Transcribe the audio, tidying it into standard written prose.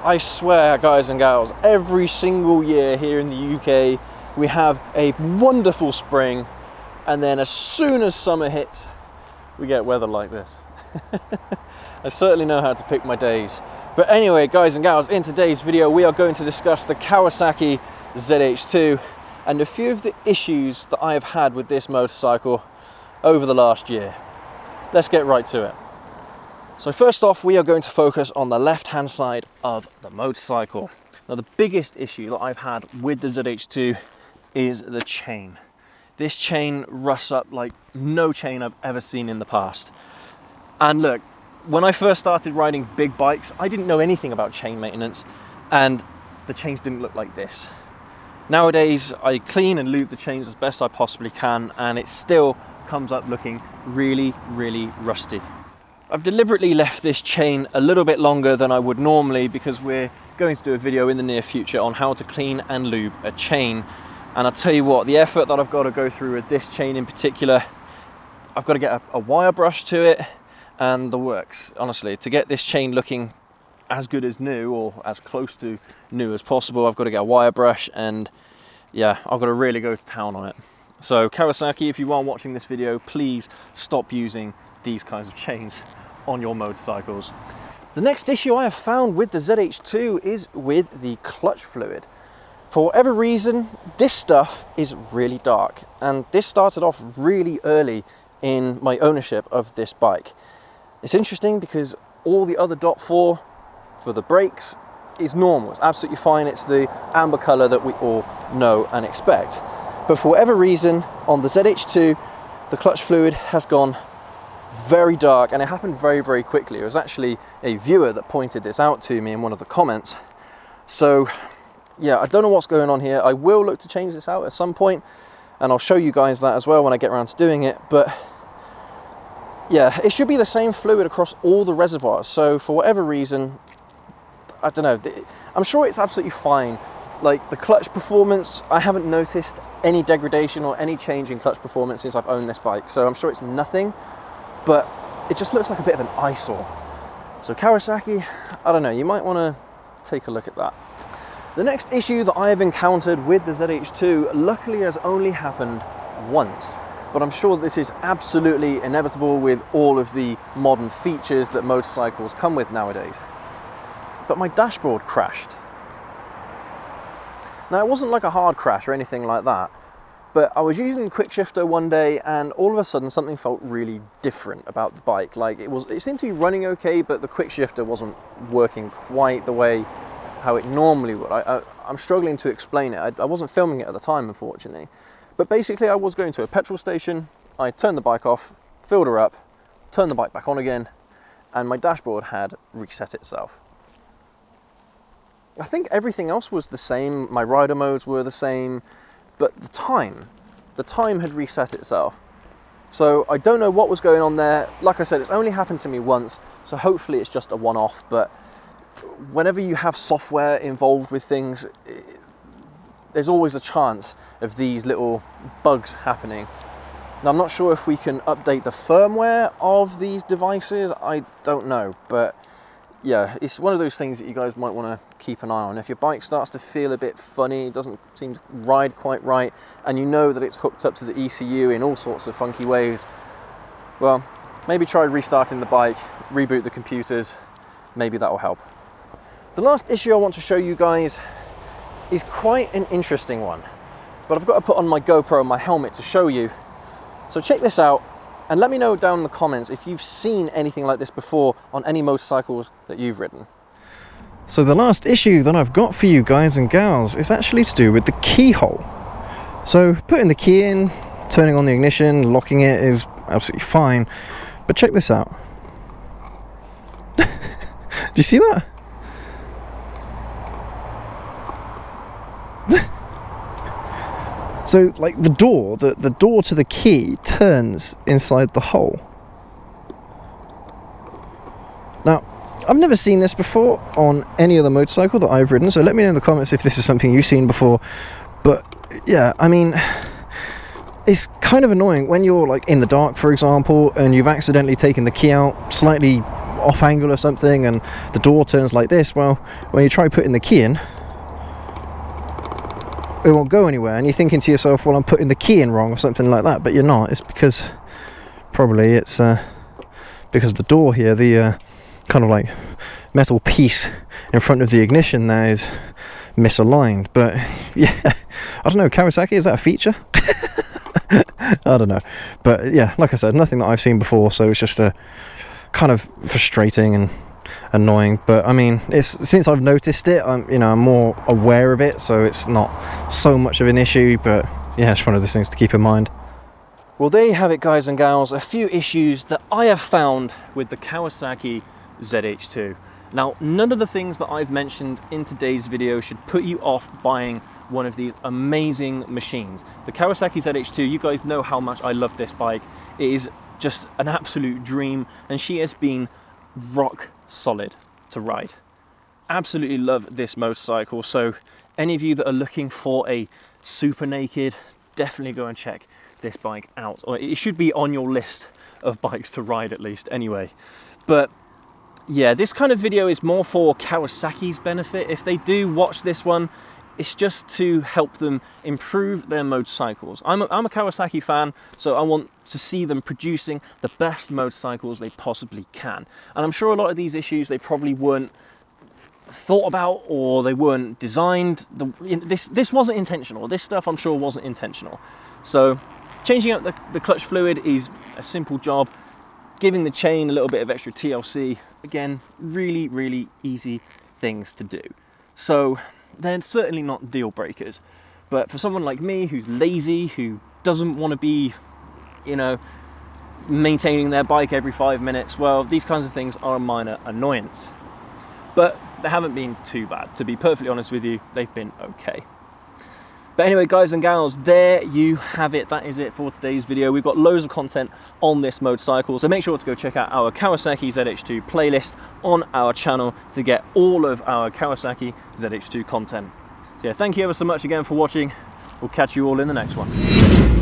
I swear, guys and gals, every single year here in the UK, we have a wonderful spring, and then as soon as summer hits, we get weather like this. I certainly know how to pick my days. But anyway, guys and gals, in today's video, we are going to discuss the Kawasaki Z H2 and a few of the issues that I have had with this motorcycle over the last year. Let's get right to it. So first off, we are going to focus on the left-hand side of the motorcycle. Now, the biggest issue that I've had with the Z H2 is the chain. This chain rusts up like no chain I've ever seen in the past. And look, when I first started riding big bikes, I didn't know anything about chain maintenance, and the chains didn't look like this. Nowadays, I clean and lube the chains as best I possibly can, and it still comes up looking really, really rusty. I've deliberately left this chain a little bit longer than I would normally because we're going to do a video in the near future on how to clean and lube a chain. And I'll tell you what, the effort that I've got to go through with this chain in particular, I've got to get a wire brush to it and the works. Honestly, to get this chain looking as good as new or as close to new as possible, I've got to get a wire brush, and yeah, I've got to really go to town on it. So Kawasaki, if you are watching this video, please stop using these kinds of chains on your motorcycles. The next issue I have found with the Z H2 is with the clutch fluid. For whatever reason, this stuff is really dark, and this started off really early in my ownership of this bike. It's interesting because all the other .4 for the brakes is normal, it's absolutely fine, it's the amber color that we all know and expect. But for whatever reason, on the Z H2, the clutch fluid has gone very dark, and it happened very, very quickly. It was actually a viewer that pointed this out to me in one of the comments. So yeah, I don't know what's going on here. I will look to change this out at some point, and I'll show you guys that as well when I get around to doing it. But yeah, it should be the same fluid across all the reservoirs. So for whatever reason, I don't know, I'm sure it's absolutely fine. Like the clutch performance, I haven't noticed any degradation or any change in clutch performance since I've owned this bike. So I'm sure it's nothing, but it just looks like a bit of an eyesore. So Kawasaki, I don't know, you might want to take a look at that. The next issue that I have encountered with the Z H2 luckily has only happened once, but I'm sure this is absolutely inevitable with all of the modern features that motorcycles come with nowadays. But my dashboard crashed. Now, it wasn't like a hard crash or anything like that, but I was using the quick shifter one day, and all of a sudden something felt really different about the bike. Like it seemed to be running okay, but the quick shifter wasn't working quite the way how it normally would. I'm struggling to explain it. I wasn't filming it at the time, unfortunately. But basically, I was going to a petrol station, I turned the bike off, filled her up, turned the bike back on again, and my dashboard had reset itself. I think everything else was the same, my rider modes were the same, but the time had reset itself. So I don't know what was going on there. Like I said, it's only happened to me once, so hopefully it's just a one-off, but whenever you have software involved with things, there's always a chance of these little bugs happening. Now, I'm not sure if we can update the firmware of these devices, I don't know, but yeah, it's one of those things that you guys might want to keep an eye on. If your bike starts to feel a bit funny, it doesn't seem to ride quite right, and you know that it's hooked up to the ECU in all sorts of funky ways, well, maybe try restarting the bike, reboot the computers, maybe that will help. The last issue I want to show you guys is quite an interesting one, but I've got to put on my GoPro and my helmet to show you. So check this out, and let me know down in the comments if you've seen anything like this before on any motorcycles that you've ridden. So the last issue that I've got for you guys and gals is actually to do with the keyhole. So putting the key in, turning on the ignition, locking it is absolutely fine, but check this out. Do you see that? So like the door to the key turns inside the hole. Now, I've never seen this before on any other motorcycle that I've ridden, so let me know in the comments if this is something you've seen before. But yeah, I mean, it's kind of annoying when you're like in the dark, for example, and you've accidentally taken the key out slightly off angle or something and the door turns like this, well, when you try putting the key in, it won't go anywhere, and you're thinking to yourself, well, I'm putting the key in wrong or something like that, but you're not. It's because probably it's because the door here, the kind of like metal piece in front of the ignition there is misaligned. But yeah, I don't know, Kawasaki, is that a feature? I don't know, but yeah, like I said, nothing that I've seen before, so it's just a kind of frustrating and annoying. But I mean, it's since I've noticed it, I'm more aware of it, so it's not so much of an issue. But yeah, it's one of those things to keep in mind. Well, there you have it, guys and gals, a few issues that I have found with the Kawasaki Z H2. Now, none of the things that I've mentioned in today's video should put you off buying one of these amazing machines. The Kawasaki Z H2, you guys know how much I love this bike. It is just an absolute dream, and she has been rock solid to ride. Absolutely love this motorcycle. So any of you that are looking for a super naked, definitely go and check this bike out, or it should be on your list of bikes to ride at least anyway. But yeah, this kind of video is more for Kawasaki's benefit. If they do watch this one, it's just to help them improve their motorcycles. I'm a Kawasaki fan, so I want to see them producing the best motorcycles they possibly can. And I'm sure a lot of these issues, they probably weren't thought about, or they weren't designed. This wasn't intentional. This stuff, I'm sure, wasn't intentional. So changing out the clutch fluid is a simple job. Giving the chain a little bit of extra TLC, again, really, really easy things to do. So they're certainly not deal breakers. But for someone like me who's lazy, who doesn't want to be, maintaining their bike every 5 minutes, well, these kinds of things are a minor annoyance. But they haven't been too bad. To be perfectly honest with you, they've been okay. But anyway, guys and gals, there you have it. That is it for today's video. We've got loads of content on this motorcycle, so make sure to go check out our Kawasaki Z H2 playlist on our channel to get all of our Kawasaki Z H2 content. So yeah, thank you ever so much again for watching. We'll catch you all in the next one.